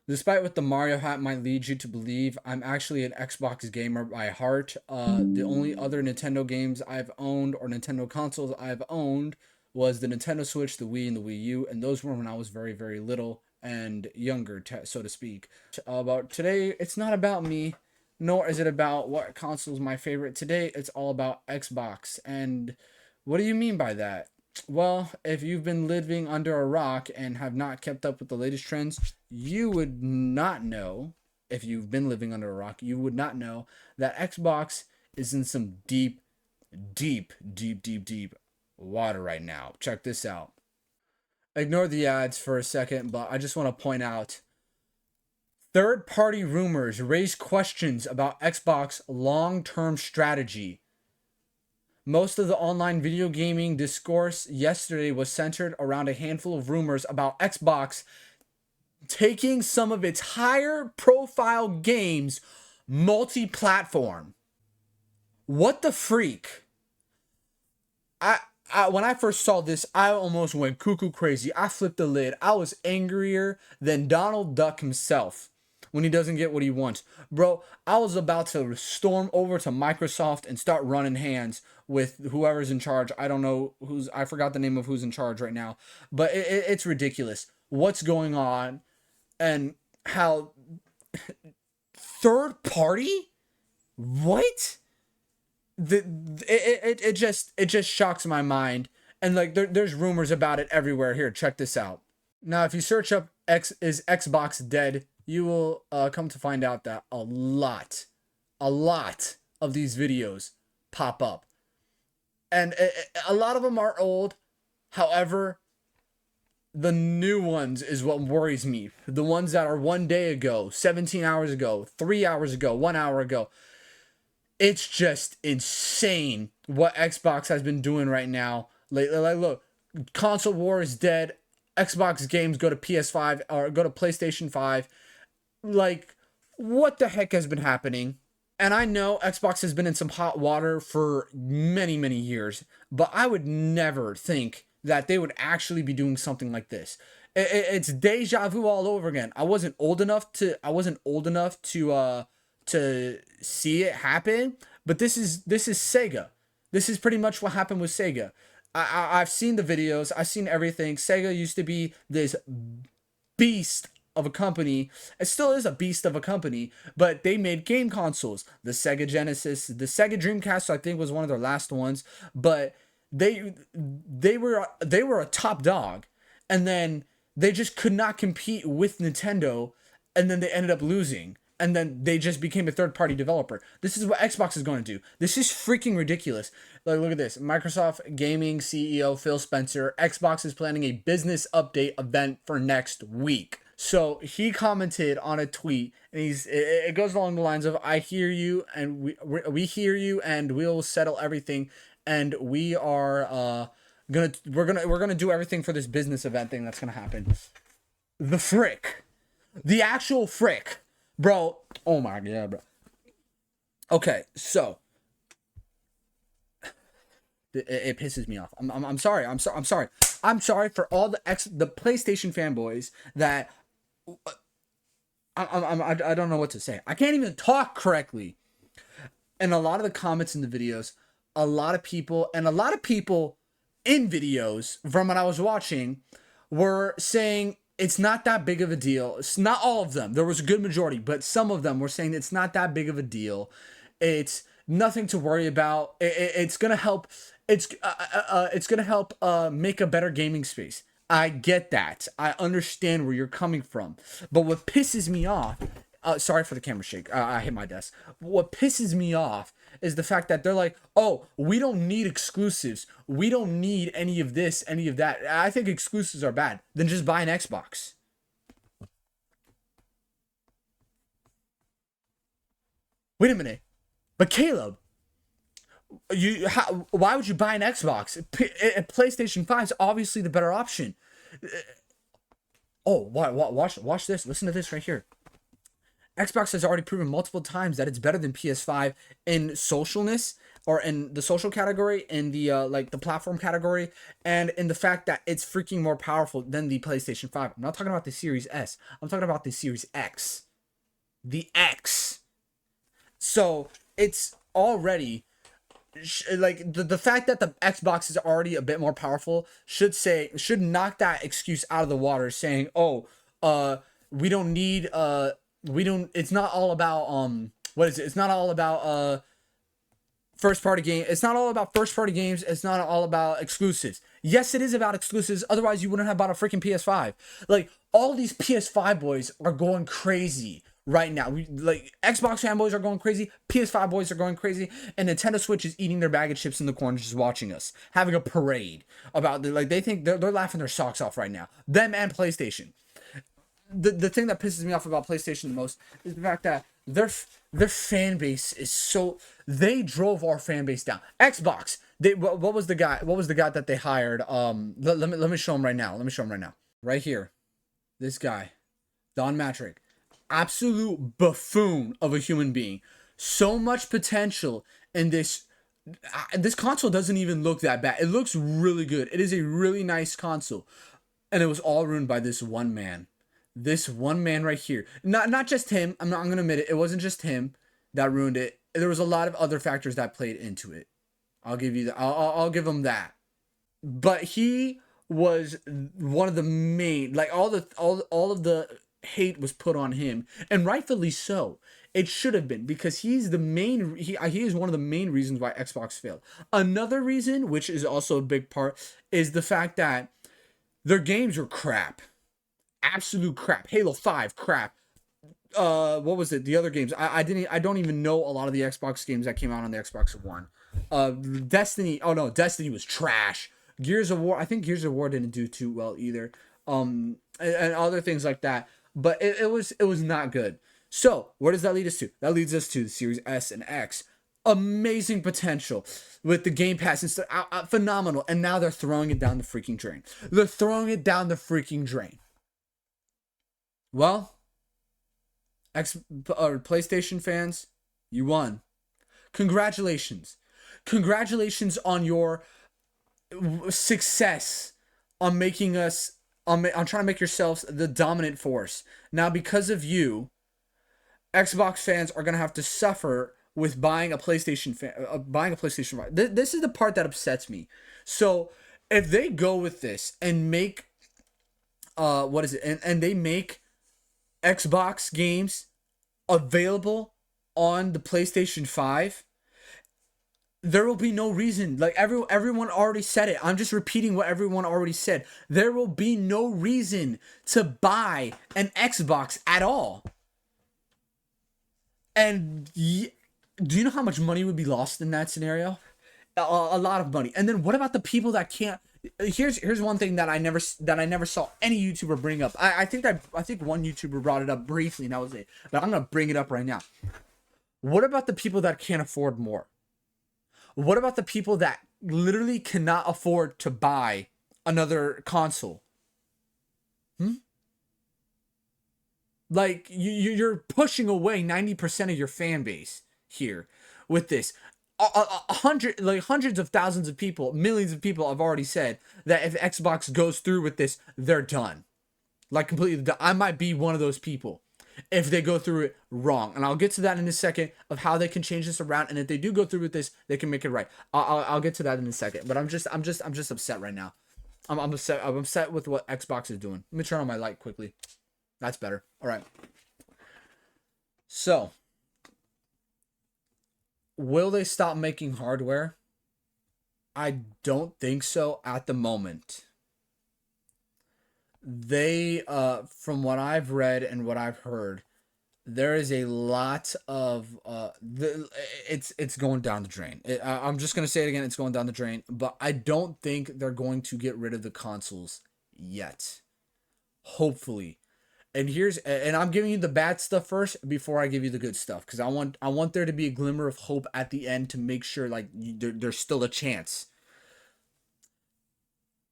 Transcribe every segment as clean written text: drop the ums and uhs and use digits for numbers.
Despite what the Mario hat might lead you to believe, I'm actually an Xbox gamer by heart. The only other Nintendo games I've owned or Nintendo consoles I've owned was the Nintendo Switch, the Wii, and the Wii U, and those were when I was very, very little and younger, so to speak. About today, it's not about me, nor is it about what console is my favorite. Today, it's all about Xbox. And what do you mean by that? Well, if you've been living under a rock and have not kept up with the latest trends, you would not know. If you've been living under a rock, you would not know that Xbox is in some deep water right now. Check this out. Ignore the ads for a second, but I just want to point out third party rumors raise questions about Xbox long term strategy. Most of the online video gaming discourse yesterday was centered around a handful of rumors about Xbox taking some of its higher profile games multi platform. What the freak? When I first saw this, I almost went cuckoo crazy. I flipped the lid. I was angrier than Donald Duck himself when he doesn't get what he wants. Bro, I was about to storm over to Microsoft and start running hands with whoever's in charge. I don't know I forgot the name of who's in charge right now, but it's ridiculous what's going on and how third party? What? It just shocks my mind, and like there's rumors about it everywhere. Here, check this out. Now if you search up X is Xbox dead, you will come to find out that a lot of these videos pop up, and a lot of them are old. However, the new ones is what worries me. The ones that are 1 day ago, 17 hours ago, 3 hours ago, 1 hour ago. It's just insane what Xbox has been doing right now. Like look, console war is dead. Xbox games go to PS5 or go to PlayStation 5. Like, what the heck has been happening? And I know Xbox has been in some hot water for many, many years, but I would never think that they would actually be doing something like this. It's deja vu all over again. I wasn't old enough to see it happen, but this is Sega. This is pretty much what happened with Sega. I've seen the videos. I've seen everything. Sega used to be this beast of a company. It still is a beast of a company, but they made game consoles. The Sega Genesis, the Sega Dreamcast, I think was one of their last ones, but they were a top dog, and then they just could not compete with Nintendo, and then they ended up losing. And then they just became a third party developer. This is what Xbox is going to do. This is freaking ridiculous. Like, look at this. Microsoft Gaming CEO Phil Spencer, Xbox is planning a business update event for next week. So he commented on a tweet, and it goes along the lines of, "I hear you, and we hear you, and we'll settle everything, and we're gonna do everything for this business event thing that's gonna happen." The frick, the actual frick. Bro, oh my god, bro. Okay, so it pisses me off. I'm sorry. I'm sorry. I'm sorry for all the PlayStation fanboys that I don't know what to say. I can't even talk correctly. And a lot of the comments in the videos, a lot of people in videos from what I was watching were saying it's not that big of a deal. It's not all of them. There was a good majority, but some of them were saying it's not that big of a deal. It's nothing to worry about. It's gonna help. It's gonna help make a better gaming space. I get that. I understand where you're coming from. But what pisses me off, sorry for the camera shake. I hit my desk. What pisses me off is the fact that they're like, "Oh, we don't need exclusives. We don't need any of this, any of that." I think exclusives are bad. Then just buy an Xbox. Wait a minute. But Caleb, why would you buy an Xbox? PlayStation 5 is obviously the better option. Oh, watch this. Listen to this right here. Xbox has already proven multiple times that it's better than PS5 in socialness. or in the social category, in the like the platform category, and in the fact that it's freaking more powerful than the PlayStation 5. I'm not talking about the Series S. I'm talking about the Series X. The X. So it's already like the fact that the Xbox is already a bit more powerful should knock that excuse out of the water, saying, "Oh, we don't need we don't. It's not all about what is it? It's not all about first party game. It's not all about first party games. It's not all about exclusives. Yes, it is about exclusives. Otherwise, you wouldn't have bought a freaking PS5. Like all these PS5 boys are going crazy right now. Like Xbox fanboys are going crazy. PS5 boys are going crazy, and Nintendo Switch is eating their bag of chips in the corner, just watching us, having a parade about like they think they're laughing their socks off right now. Them and PlayStation. The thing that pisses me off about PlayStation the most is the fact that their fan base is so, they drove our fan base down. Xbox, they what was the guy that they hired? Let me show him right now. Right here. This guy, Don Matrick, absolute buffoon of a human being. So much potential in this. This console doesn't even look that bad. It looks really good. It is a really nice console, and it was all ruined by this one man. This one man right here. Not just him. I'm gonna admit it. It wasn't just him that ruined it. There was a lot of other factors that played into it. I'll give you that. I'll give him that. But he was one of the main, like all of the hate was put on him, and rightfully so. It should have been, because he's the main, he is one of the main reasons why Xbox failed. Another reason, which is also a big part, is the fact that their games were crap. Absolute crap. Halo 5 crap. What was it? The other games. I don't even know a lot of the Xbox games that came out on the Xbox One. Destiny. Oh no, Destiny was trash. Gears of War. I think Gears of War didn't do too well either. And other things like that. But it was not good. So where does that lead us to? That leads us to the Series S and X. Amazing potential with the Game Pass and stuff. Phenomenal. And now they're throwing it down the freaking drain. Well, PlayStation fans, you won. Congratulations. Congratulations on your success on making us on trying to make yourselves the dominant force. Now, because of you, Xbox fans are gonna have to suffer with buying a PlayStation 5. This is the part that upsets me. So, if they go with this and make what is it? And they make Xbox games available on the PlayStation 5, there will be no reason. Like everyone already said it. I'm just repeating what everyone already said. There will be no reason to buy an Xbox at all. And do you know how much money would be lost in that scenario? A lot of money. And then what about the people that can't? Here's one thing that I never saw any YouTuber bring up. I think one YouTuber brought it up briefly, and that was it. But I'm gonna bring it up right now. What about the people that can't afford more? What about the people that literally cannot afford to buy another console? Like you're pushing away 90% of your fan base here with this. Hundreds of thousands of people, millions of people have already said that if Xbox goes through with this, they're done. Like completely done. I might be one of those people if they go through it wrong, and I'll get to that in a second of how they can change this around. And if they do go through with this, they can make it right. I'll get to that in a second. But I'm just upset right now. I'm upset with what Xbox is doing. Let me turn on my light quickly. That's better. All right. So, will they stop making hardware? I don't think so at the moment. They, from what I've read and what I've heard, there is a lot of it's going down the drain. I'm just gonna say it again. It's going down the drain. But I don't think they're going to get rid of the consoles yet. Hopefully. And I'm giving you the bad stuff first before I give you the good stuff, because I want there to be a glimmer of hope at the end to make sure like there's still a chance.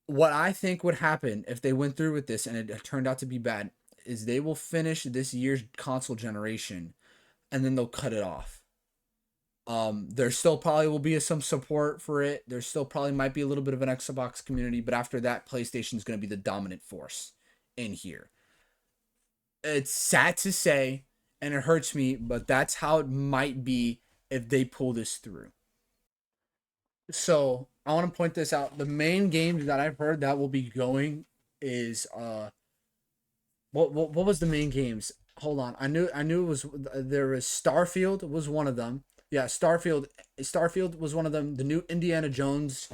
What I think would happen if they went through with this and it turned out to be bad is they will finish this year's console generation and then they'll cut it off. There still probably will be some support for it. There still probably might be a little bit of an Xbox community, but after that, PlayStation is going to be the dominant force in here. It's sad to say, and it hurts me, but that's how it might be if they pull this through. So I want to point this out. The main games that I've heard that will be going is what was the main games? Hold on. I knew it was there was Starfield was one of them. Yeah, Starfield was one of them. The new Indiana Jones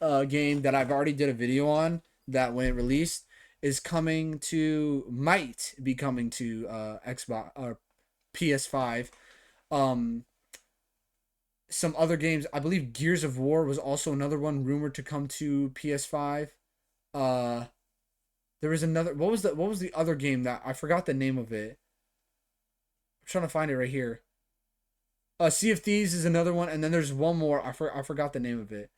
game that I've already did a video on that when it released is coming to might be coming to Xbox or PS5. Um some other games, I believe Gears of War was also another one rumored to come to PS5. Uh there was another what was the other game that I forgot the name of it. I'm trying to find it right here. Sea of Thieves is another one, and then there's one more. I forgot the name of it.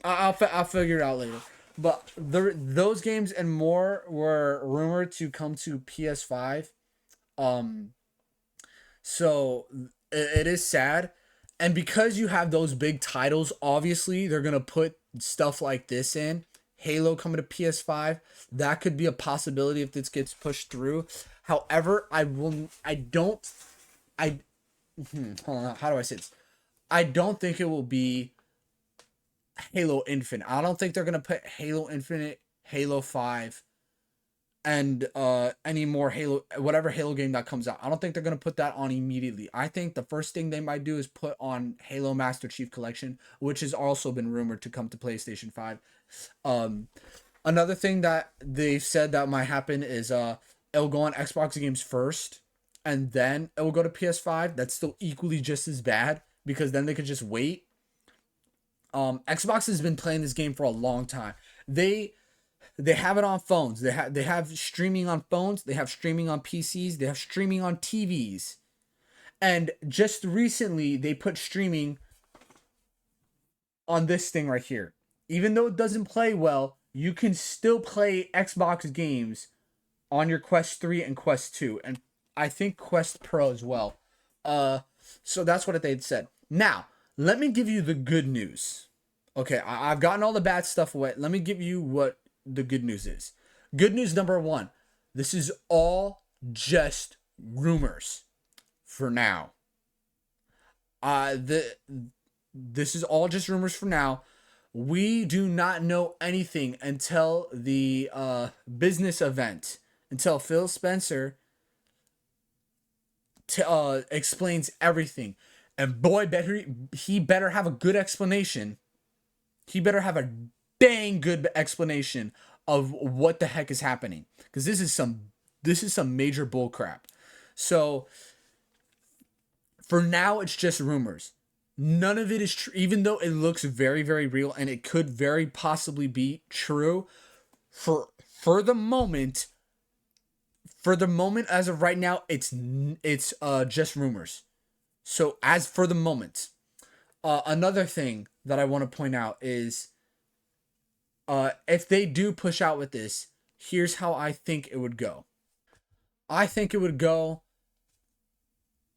I'll figure it out later. But those games and more were rumored to come to PS5. Um, so it is sad, and because you have those big titles, obviously they're gonna put stuff like this in. Halo coming to PS5, that could be a possibility if this gets pushed through. However, I don't, I, hold on, how do I say this? I don't think it will be Halo Infinite. I don't think they're gonna put Halo Infinite, Halo 5, and any more Halo whatever Halo game that comes out. I don't think they're gonna put that on immediately. I think the first thing they might do is put on Halo Master Chief Collection, which has also been rumored to come to PlayStation 5. Um Another thing that they've said that might happen is it'll go on Xbox games first and then it will go to PS5. That's still equally just as bad because then they could just wait. Xbox has been playing this game for a long time. They have it on phones. They have streaming on phones. They have streaming on PCs. They have streaming on TVs. And just recently, they put streaming on this thing right here. Even though it doesn't play well, you can still play Xbox games on your Quest 3 and Quest 2, and I think Quest Pro as well. Uh, so that's what they had said. Now, let me give you the good news. Okay, I've gotten all the bad stuff away. Let me give you what the good news is. Good news number one. This is all just rumors for now. This is all just rumors for now. We do not know anything until the business event, until Phil Spencer explains everything. And boy, he better have a good explanation. He better have a dang good explanation of what the heck is happening, because this is some major bull crap. So for now, it's just rumors. None of it is true, even though it looks very, very real and it could very possibly be true. For the moment, as of right now, it's just rumors. So as for the moment, another thing that I want to point out is, if they do push out with this, here's how I think it would go. I think it would go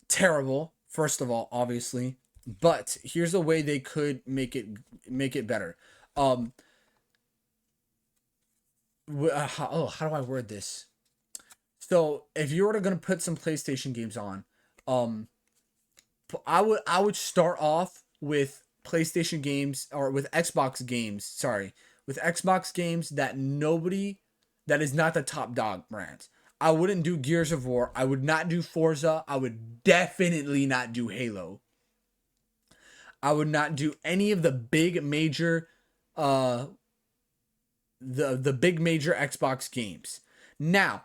terrible, first of all, obviously, but here's the way they could make it better. Um, how do I word this? So if you were gonna put some PlayStation games on, um, I would start off with PlayStation games or with Xbox games. Sorry, with Xbox games that is not the top dog brands. I wouldn't do Gears of War. I would not do Forza. I would definitely not do Halo. I would not do any of the big major uh the big major Xbox games. Now,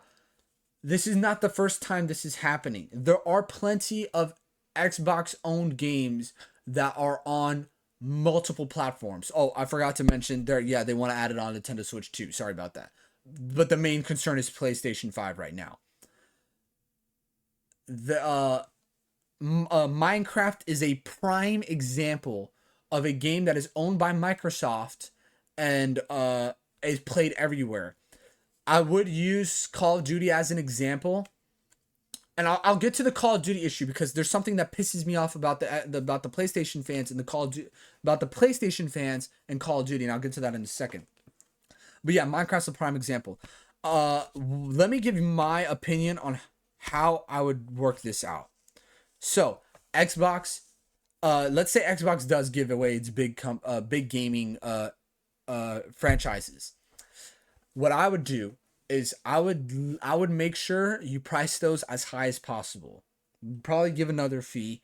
this is not the first time this is happening. There are plenty of Xbox owned games that are on multiple platforms. Oh, I forgot to mention there. Yeah, they want to add it on Nintendo Switch too. Sorry about that. But the main concern is PlayStation 5 right now. The Minecraft is a prime example of a game that is owned by Microsoft and is played everywhere. I would use Call of Duty as an example. and I'll get to the Call of Duty issue because there's something that pisses me off about the PlayStation fans and about the PlayStation fans and Call of Duty, and I'll get to that in a second. But yeah, Minecraft's a prime example. Let me give you my opinion on how I would work this out. So Xbox, let's say Xbox does give away its big gaming franchises. What I would do is I would make sure you price those as high as possible. Probably give another fee.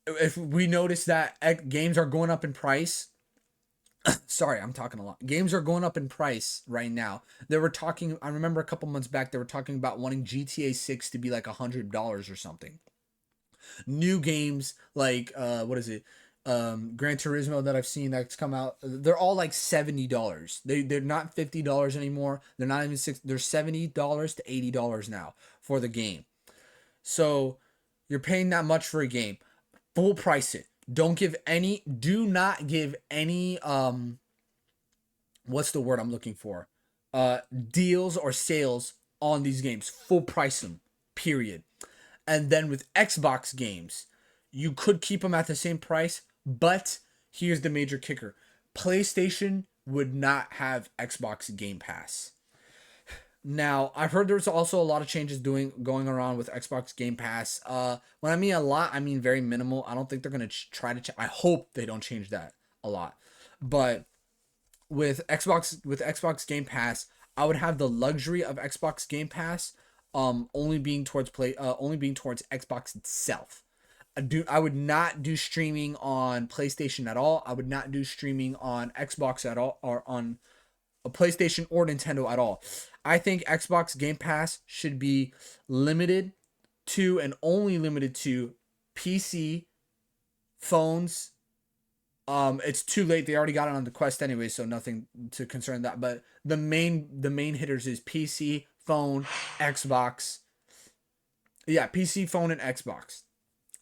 If we notice that games are going up in price, sorry, I'm talking a lot. Games are going up in price right now. They were talking. I remember a couple months back they were talking about wanting GTA 6 to be like $100 or something. New games like what is it? Gran Turismo that I've seen that's come out, they're all like $70. They're not $50 anymore. They're not even six. They're $70 to $80 now for the game. So you're paying that much for a game. Full price it. Do not give any what's the word I'm looking for? Deals or sales on these games. Full price them. Period. And then with Xbox games, you could keep them at the same price, but here's the major kicker. PlayStation would not have Xbox Game Pass. Now, I've heard there's also a lot of changes going around with Xbox Game Pass. When I mean a lot, I mean very minimal. I don't think they're going to try to I hope they don't change that a lot. But with Xbox Game Pass, I would have the luxury of Xbox Game Pass only being towards Xbox itself. I would not do streaming on PlayStation at all. I would not do streaming on Xbox at all, or on a PlayStation or Nintendo at all. I think Xbox Game Pass should be limited to and only limited to PC, phones. It's too late. They already got it on the Quest anyway, so nothing to concern that. But the main hitters is PC, phone, Xbox. Yeah, PC, phone, and Xbox.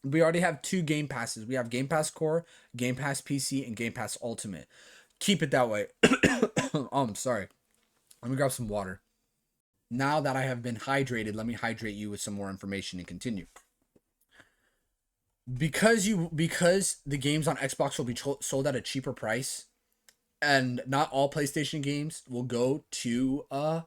We already have 2 Game Passes. We have Game Pass Core, Game Pass PC, and Game Pass Ultimate. Keep it that way. Oh, I'm sorry. Let me grab some water. Now that I have been hydrated, let me hydrate you with some more information and continue. Because the games on Xbox will be sold at a cheaper price, and not all PlayStation games will go to or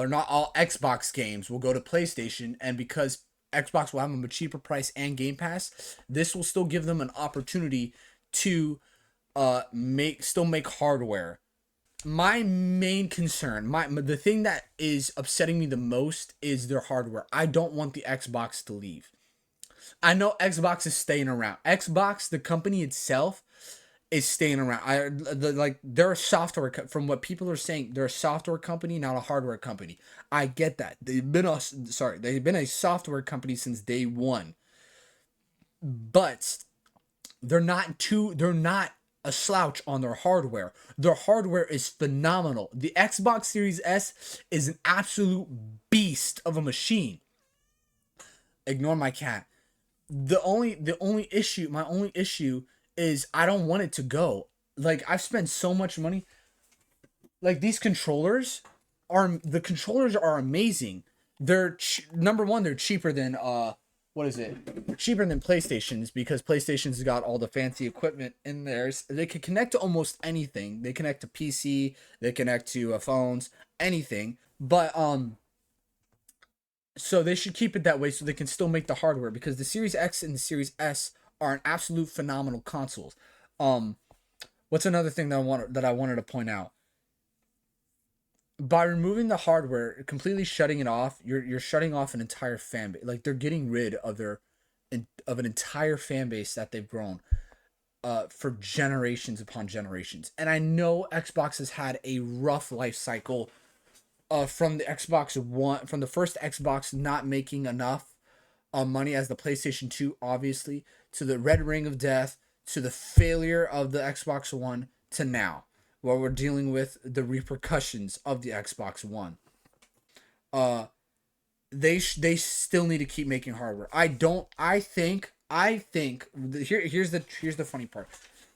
not all Xbox games will go to PlayStation, and because Xbox will have them a cheaper price and Game Pass, this will still give them an opportunity to make hardware. My main concern, the thing that is upsetting me the most is their hardware. I don't want the Xbox to leave. I know Xbox is staying around. Xbox, the company itself, is staying around. They're a software. From what people are saying, they're a software company, not a hardware company. I get that. They've been a software company since day one. But they're not a slouch on their hardware. Their hardware is phenomenal. The Xbox Series S is an absolute beast of a machine. Ignore my cat. My only issue is I don't want it to go. Like, I've spent so much money. Like, these controllers are amazing. They're number one, they're cheaper than cheaper than PlayStation's, because PlayStation's got all the fancy equipment in theirs. They can connect to almost anything. They connect to PC, they connect to phones, anything. But so they should keep it that way so they can still make the hardware, because the Series X and the Series S are an absolute phenomenal consoles. What's another thing that I wanted to point out? By removing the hardware, completely shutting it off, you're shutting off an entire fan base. Like, they're getting rid of an entire fan base that they've grown for generations upon generations. And I know Xbox has had a rough life cycle from the first Xbox not making enough money as the PlayStation 2, obviously, to the Red Ring of Death, to the failure of the Xbox One, to now, where we're dealing with the repercussions of the Xbox One. They still need to keep making hardware. I think here's the funny part.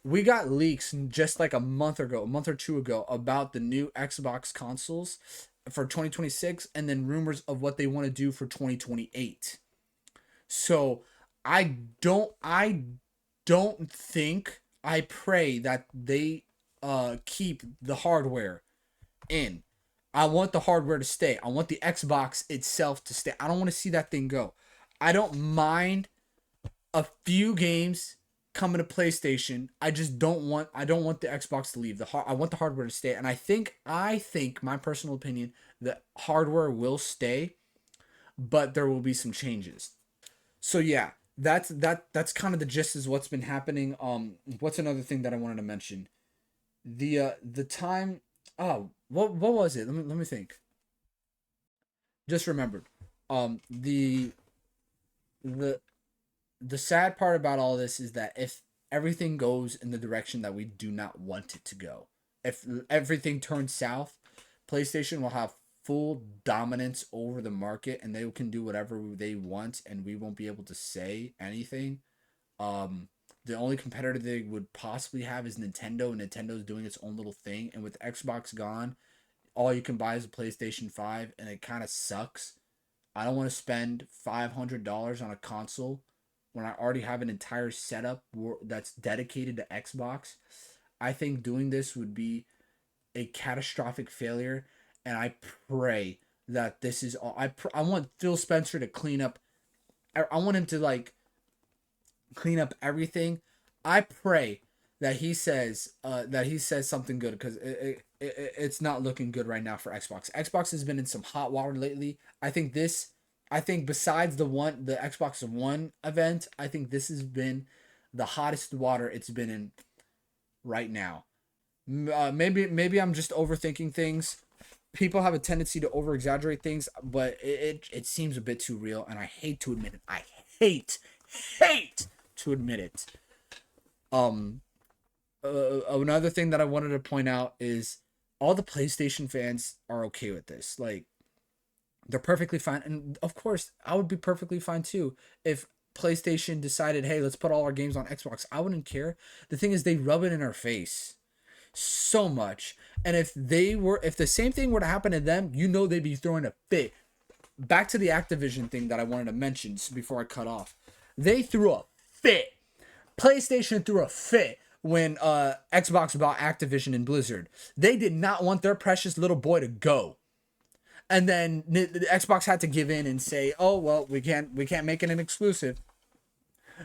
We got leaks just like a month or 2 ago about the new Xbox consoles, for 2026, and then rumors of what they want to do for 2028. So I don't think, I pray that they keep the hardware in. I want the hardware to stay. I want the Xbox itself to stay. I don't want to see that thing go. I don't mind a few games coming to PlayStation. I don't want the Xbox to leave. I want the hardware to stay. And I think my personal opinion, the hardware will stay, but there will be some changes. So yeah, that's kind of the gist is what's been happening. What's another thing that I wanted to mention? The time. Oh, what was it? Let me think. Just remembered. The the the sad part about all this is that if everything goes in the direction that we do not want it to go, if everything turns south, PlayStation will have full dominance over the market and they can do whatever they want and we won't be able to say anything. Um, the only competitor they would possibly have is Nintendo, and Nintendo's doing its own little thing. And with Xbox gone, all you can buy is a PlayStation 5, and it kind of sucks. I don't want to spend $500 on a console when I already have an entire setup that's dedicated to Xbox. I think doing this would be a catastrophic failure, and I pray that this is all. I want Phil Spencer to clean up. I want him to like clean up everything. I pray that he says something good because it's not looking good right now for Xbox. Xbox has been in some hot water lately. I think besides the Xbox One event, I think this has been the hottest water it's been in right now. Maybe I'm just overthinking things. People have a tendency to over exaggerate things, but it seems a bit too real, and I hate to admit it. I hate to admit it. Um, Another thing that I wanted to point out is all the PlayStation fans are okay with this. Like, they're perfectly fine, and of course, I would be perfectly fine too if PlayStation decided, hey, let's put all our games on Xbox. I wouldn't care. The thing is, they rub it in our face so much, and if the same thing were to happen to them, they'd be throwing a fit. Back to the Activision thing that I wanted to mention before I cut off. They threw a fit. PlayStation threw a fit when Xbox bought Activision and Blizzard. They did not want their precious little boy to go. And then the Xbox had to give in and say, "Oh well, we can't make it an exclusive."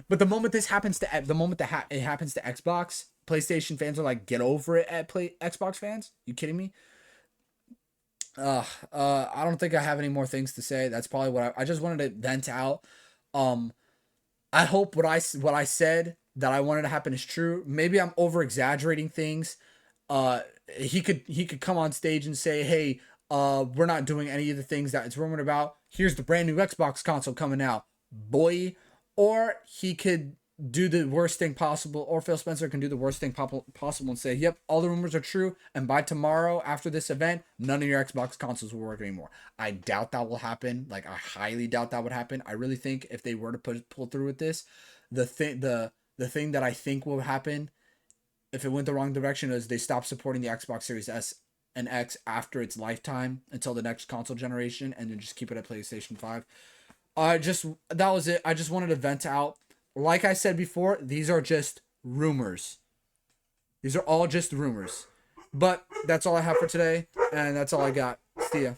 But the moment it happens to Xbox, PlayStation fans are like, "Get over it!" Xbox fans, you kidding me? I don't think I have any more things to say. That's probably what I just wanted to vent out. Um, I hope what I said that I wanted to happen is true. Maybe I'm over exaggerating things. Uh, he could come on stage and say, "Hey, we're not doing any of the things that it's rumored about. Here's the brand new Xbox console coming out, boy." Or he could do the worst thing possible, or Phil Spencer can do the worst thing possible and say, "Yep, all the rumors are true, and by tomorrow after this event, none of your Xbox consoles will work anymore." I doubt that will happen. Like, I highly doubt that would happen. I really think if they were to pull through with this, the thing that I think will happen if it went the wrong direction is they stop supporting the Xbox Series S and X after its lifetime until the next console generation, and then just keep it at PlayStation 5. That was it. I just wanted to vent out. Like I said before, these are just rumors. These are all just rumors. But that's all I have for today, and that's all I got. See ya.